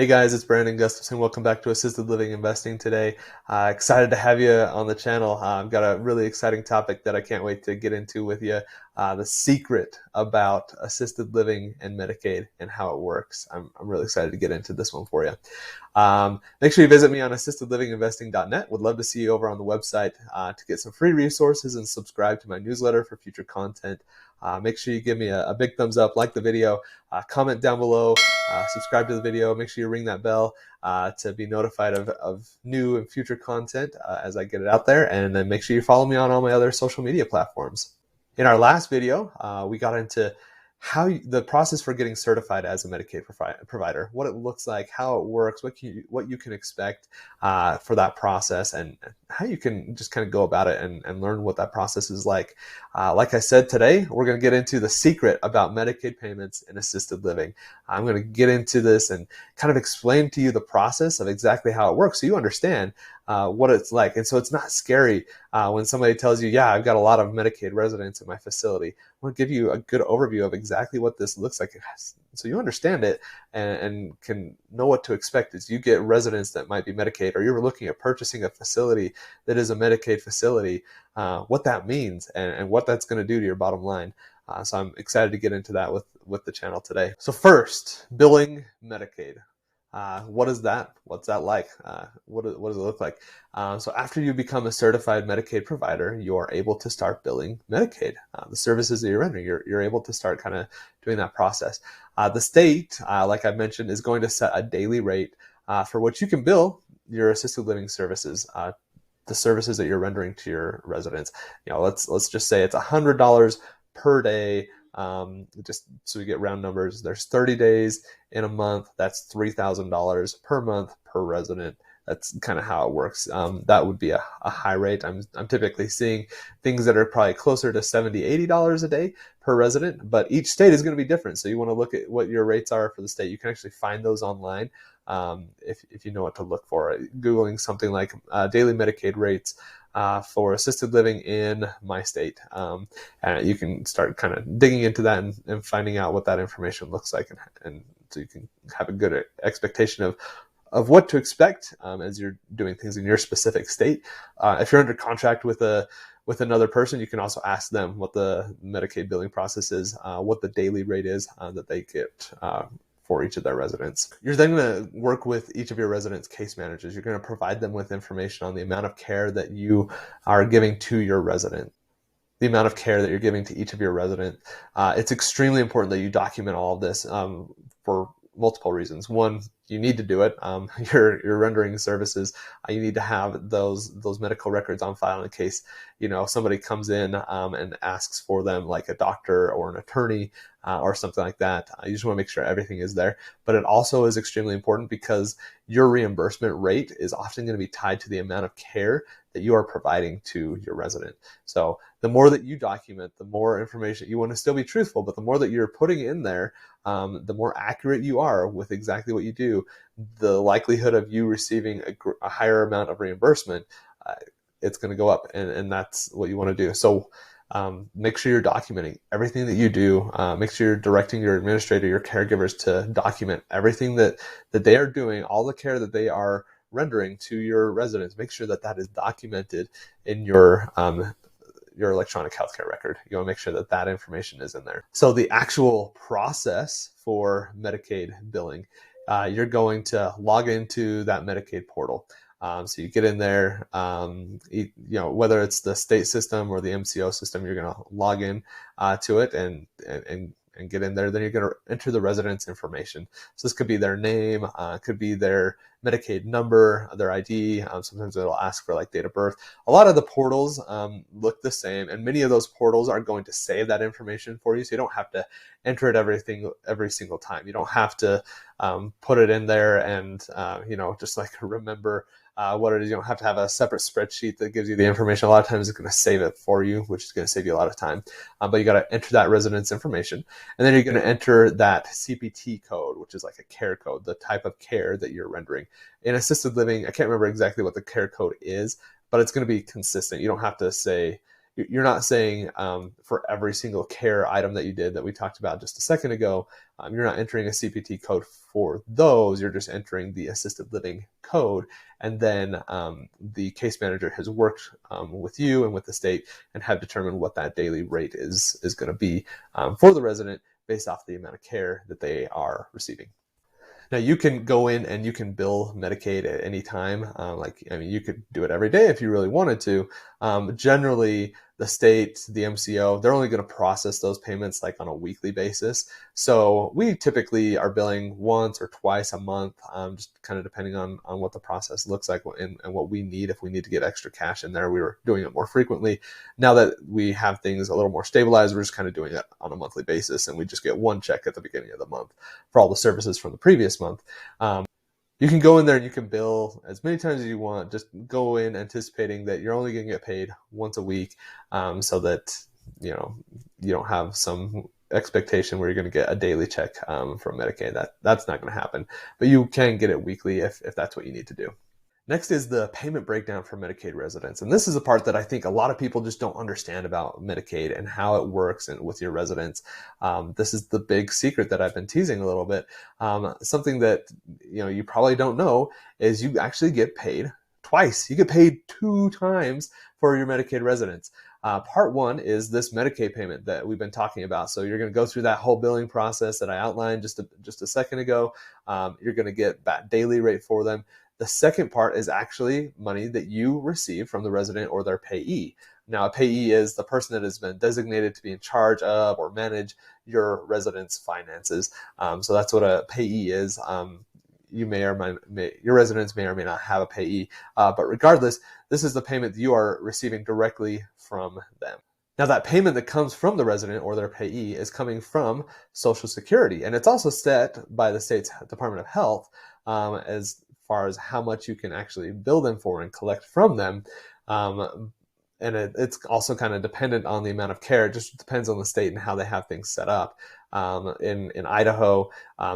Hey guys, it's Brandon Gustafson. Welcome back to Assisted Living Investing today. Excited to have you on the channel. I've got a really exciting topic that I can't wait to get into with you. The secret about assisted living and Medicaid and how it works. I'm really excited to get into this one for you. Make sure you visit me on assistedlivinginvesting.net. Would love to see you over on the website to get some free resources and subscribe to my newsletter for future content. Make sure you give me a big thumbs up, like the video, comment down below, subscribe to the video. Make sure you ring that bell to be notified of new and future content as I get it out there. And then make sure you follow me on all my other social media platforms. In our last video, we got into the process for getting certified as a Medicaid provider, what it looks like, how it works, what you can expect for that process, and how you can just kind of go about it and learn what that process is like. Like I said, today we're going to get into the secret about Medicaid payments and assisted living. I'm going to get into this and kind of explain to you the process of exactly how it works so you understand what it's like. And so it's not scary when somebody tells you, yeah, I've got a lot of Medicaid residents in my facility. I want to give you a good overview of exactly what this looks like so you understand it and can know what to expect as you get residents that might be Medicaid, or you're looking at purchasing a facility that is a Medicaid facility, what that means and what that's going to do to your bottom line. So I'm excited to get into that with the channel today. So first, billing Medicaid. What is that? What's that like? What does it look like? So after you become a certified Medicaid provider, you are able to start billing Medicaid. The services that you're rendering, you're able to start kind of doing that process. The state, like I mentioned, is going to set a daily rate for what you can bill your assisted living services, the services that you're rendering to your residents. Let's just say it's $100 per day. Just so we get round numbers, there's 30 days in a month. That's $3,000 per month per resident. That's kind of how it works. That would be a high rate. I'm typically seeing things that are probably closer to $70, $80 a day per resident, but each state is going to be different. So you want to look at what your rates are for the state. You can actually find those online if you know what to look for. Googling something like daily Medicaid rates for assisted living in my state. And you can start kind of digging into that and finding out what that information looks like, and so you can have a good expectation of what to expect as you're doing things in your specific state. If you're under contract with another person, you can also ask them what the Medicaid billing process is, what the daily rate is that they get for each of their residents. You're then going to work with each of your residents' case managers. You're going to provide them with information on the amount of care that you are giving to your resident, the amount of care that you're giving to each of your residents. It's extremely important that you document all of this for multiple reasons. One, you need to do it. You're rendering services. You need to have those medical records on file in case somebody comes in and asks for them, like a doctor or an attorney or something like that. You just want to make sure everything is there. But it also is extremely important because your reimbursement rate is often going to be tied to the amount of care that you are providing to your resident. So the more that you document, the more information, you want to still be truthful, but the more that you're putting in there, the more accurate you are with exactly what you do, the likelihood of you receiving a higher amount of reimbursement, it's going to go up, and that's what you want to do. So make sure you're documenting everything that you do. Make sure you're directing your administrator, your caregivers to document everything that they are doing, all the care that they are rendering to your residents. Make sure that is documented in your electronic healthcare record. You want to make sure that information is in there. So the actual process for Medicaid billing, you're going to log into that Medicaid portal. So you get in there, whether it's the state system or the MCO system, you're going to log in to it and get in there. Then you're going to enter the resident's information. So this could be their name, could be their Medicaid number, their ID. Sometimes it'll ask for like date of birth. A lot of the portals look the same, and many of those portals are going to save that information for you, so you don't have to enter it every single time. You don't have to put it in there and just like remember what it is. You don't have to have a separate spreadsheet that gives you the information. A lot of times it's going to save it for you, which is going to save you a lot of time. But you got to enter that resident's information, and then you're going to enter that CPT code, which is like a care code, the type of care that you're rendering. In assisted living, I can't remember exactly what the care code is, but it's going to be consistent. You don't have to say, you're not saying for every single care item that you did that we talked about just a second ago, you're not entering a CPT code for those. You're just entering the assisted living code. And then the case manager has worked with you and with the state and have determined what that daily rate is going to be for the resident based off the amount of care that they are receiving. Now you can go in and you can bill Medicaid at any time. You could do it every day if you really wanted to. Generally, the state, the MCO, they're only going to process those payments like on a weekly basis. So we typically are billing once or twice a month, just kind of depending on what the process looks like and what we need. If we need to get extra cash in there, we were doing it more frequently. Now that we have things a little more stabilized, we're just kind of doing it on a monthly basis, and we just get one check at the beginning of the month for all the services from the previous month. You can go in there and you can bill as many times as you want. Just go in anticipating that you're only going to get paid once a week, so that you don't have some expectation where you're going to get a daily check from Medicaid. That's not going to happen, but you can get it weekly if that's what you need to do. Next is the payment breakdown for Medicaid residents. And this is a part that I think a lot of people just don't understand about Medicaid and how it works and with your residents. This is the big secret that I've been teasing a little bit. Something that you probably don't know is you actually get paid twice. You get paid 2 times for your Medicaid residents. Part one is this Medicaid payment that we've been talking about. So you're going to go through that whole billing process that I outlined just a second ago. You're going to get that daily rate for them. The second part is actually money that you receive from the resident or their payee. Now, a payee is the person that has been designated to be in charge of or manage your resident's finances. So that's what a payee is. You your residents may or may not have a payee, but regardless, this is the payment that you are receiving directly from them. Now, that payment that comes from the resident or their payee is coming from Social Security, and it's also set by the state's Department of Health as far as how much you can actually bill them for and collect from them. And it's also kind of dependent on the amount of care. It just depends on the state and how they have things set up. In Idaho,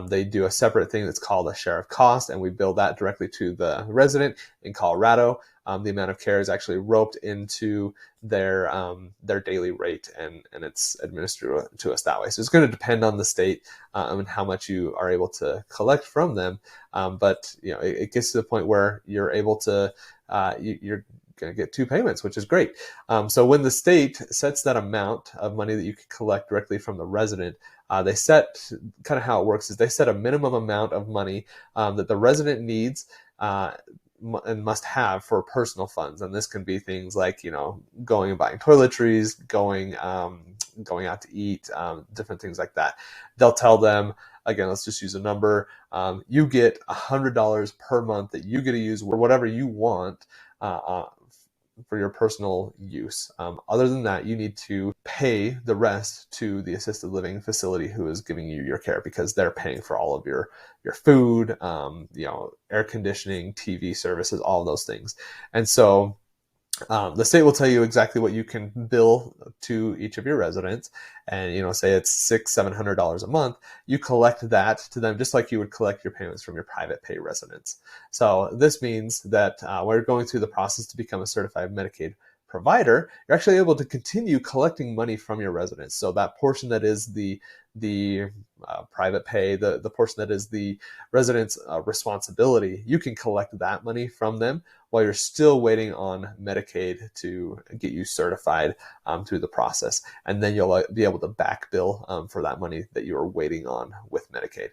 they do a separate thing that's called a share of cost, and we bill that directly to the resident. In Colorado, the amount of care is actually roped into their daily rate, and it's administered to us that way. So it's going to depend on the state and how much you are able to collect from them. But it gets to the point where you're able to you're going to get 2 payments, which is great. So when the state sets that amount of money that you can collect directly from the resident, they set kind of how it works is they set a minimum amount of money that the resident needs and must have for personal funds. And this can be things like, going and buying toiletries, going out to eat, different things like that. They'll tell them, again, let's just use a number. You get $100 per month that you get to use for whatever you want for your personal use. Other than that, you need to pay the rest to the assisted living facility who is giving you your care, because they're paying for all of your food, air conditioning, TV services, all of those things. And so the state will tell you exactly what you can bill to each of your residents, and say it's $600-700 a month. You collect that to them just like you would collect your payments from your private pay residents. So this means that when you're going through the process to become a certified Medicaid provider, you're actually able to continue collecting money from your residents. So that portion that is the private pay, the portion that is the resident's responsibility, you can collect that money from them while you're still waiting on Medicaid to get you certified through the process. And then you'll be able to back bill for that money that you are waiting on with Medicaid.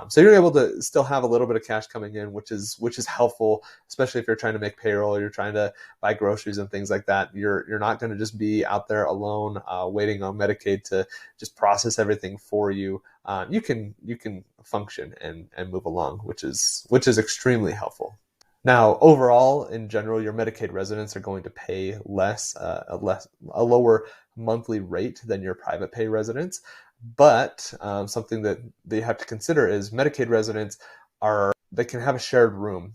So you're able to still have a little bit of cash coming in, which is helpful, especially if you're trying to make payroll, you're trying to buy groceries and things like that. You're not going to just be out there alone waiting on Medicaid to just process everything for you. You can function and move along, which is extremely helpful. Now, overall, in general, your Medicaid residents are going to pay a lower monthly rate than your private pay residents. But something that they have to consider is Medicaid residents they can have a shared room,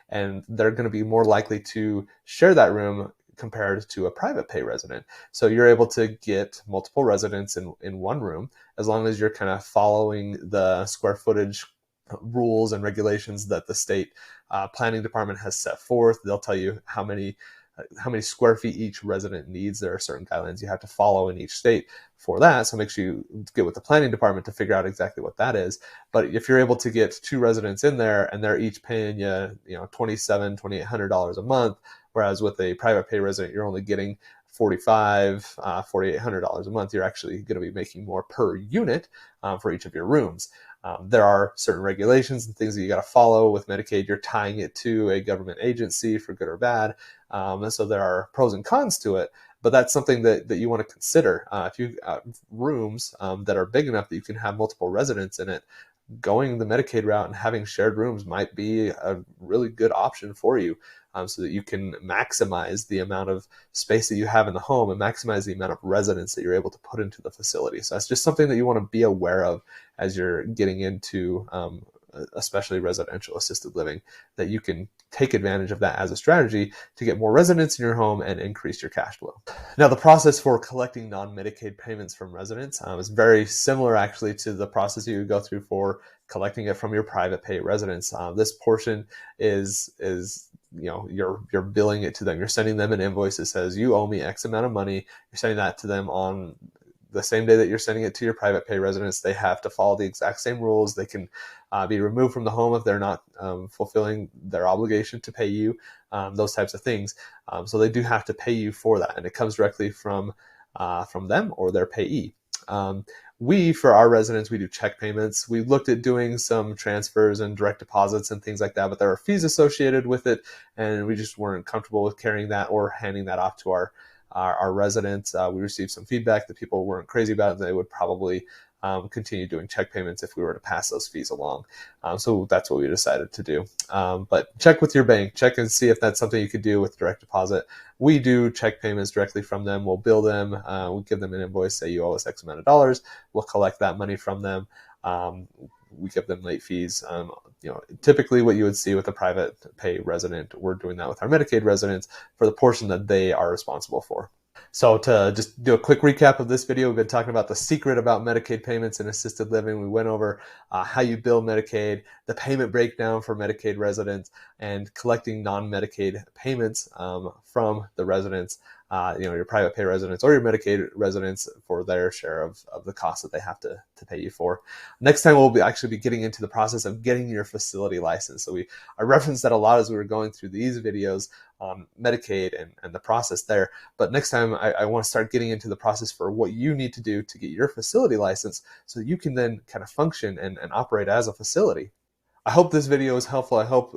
and they're going to be more likely to share that room compared to a private pay resident. So you're able to get multiple residents in one room, as long as you're kind of following the square footage rules and regulations that the state planning department has set forth. They'll tell you how many how many square feet each resident needs. There are certain guidelines you have to follow in each state for that. So make sure you get with the planning department to figure out exactly what that is. But if you're able to get 2 residents in there and they're each paying you, $2,800 a month, whereas with a private pay resident, you're only getting $4,800 a month, you're actually going to be making more per unit for each of your rooms. There are certain regulations and things that you got to follow with Medicaid. You're tying it to a government agency for good or bad. And so there are pros and cons to it, but that's something that you want to consider. If you have rooms that are big enough that you can have multiple residents in it, going the Medicaid route and having shared rooms might be a really good option for you, so that you can maximize the amount of space that you have in the home and maximize the amount of residents that you're able to put into the facility. So that's just something that you want to be aware of as you're getting into especially residential assisted living, that you can take advantage of that as a strategy to get more residents in your home and increase your cash flow. Now, the process for collecting non-Medicaid payments from residents is very similar actually to the process you would go through for collecting it from your private pay residents. This portion is you're billing it to them. You're sending them an invoice that says you owe me X amount of money. You're sending that to them on the same day that you're sending it to your private pay residents. They have to follow the exact same rules. They can be removed from the home if they're not fulfilling their obligation to pay you, those types of things. So they do have to pay you for that, and it comes directly from them or their payee. For our residents, we do check payments. We looked at doing some transfers and direct deposits and things like that, but there are fees associated with it, and we just weren't comfortable with carrying that or handing that off to our residents. We received some feedback that people weren't crazy about it. They would probably continue doing check payments if we were to pass those fees along. So that's what we decided to do. But check with your bank, check and see if that's something you could do with direct deposit. We do check payments directly from them. We'll bill them. We'll give them an invoice, say you owe us X amount of dollars. We'll collect that money from them. We give them late fees. Typically what you would see with a private pay resident, we're doing that with our Medicaid residents for the portion that they are responsible for. So to just do a quick recap of this video, we've been talking about the secret about Medicaid payments and assisted living. We went over how you bill Medicaid, the payment breakdown for Medicaid residents, and collecting non-Medicaid payments from the residents, your private pay residents or your Medicaid residents for their share of the cost that they have to pay you for. Next time, we'll actually be getting into the process of getting your facility license. So I referenced that a lot as we were going through these videos on Medicaid and the process there. But next time, I want to start getting into the process for what you need to do to get your facility license so you can then kind of function and operate as a facility. I hope this video was helpful. I hope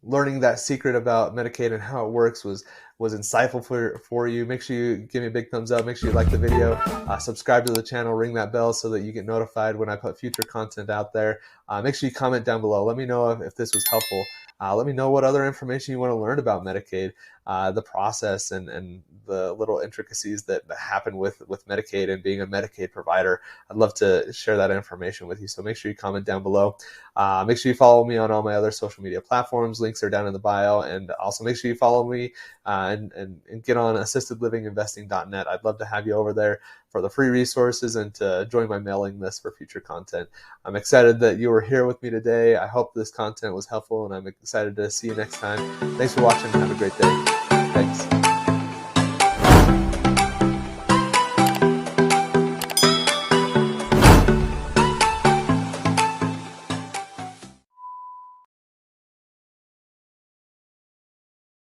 learning that secret about Medicaid and how it works was insightful for you. Make sure you give me a big thumbs up. Make sure you like the video. Subscribe to the channel. Ring that bell so that you get notified when I put future content out there. Make sure you comment down below. Let me know if this was helpful. Let me know what other information you want to learn about Medicaid, the process, and the little intricacies that happen with Medicaid and being a Medicaid provider. I'd love to share that information with you. So make sure you comment down below. Make sure you follow me on all my other social media platforms. Links are down in the bio. And also make sure you follow me and get on assistedlivinginvesting.net. I'd love to have you over there for the free resources and to join my mailing list for future content. I'm excited that you were here with me today. I hope this content was helpful, and I'm excited to see you next time. Thanks for watching and have a great day. Thanks.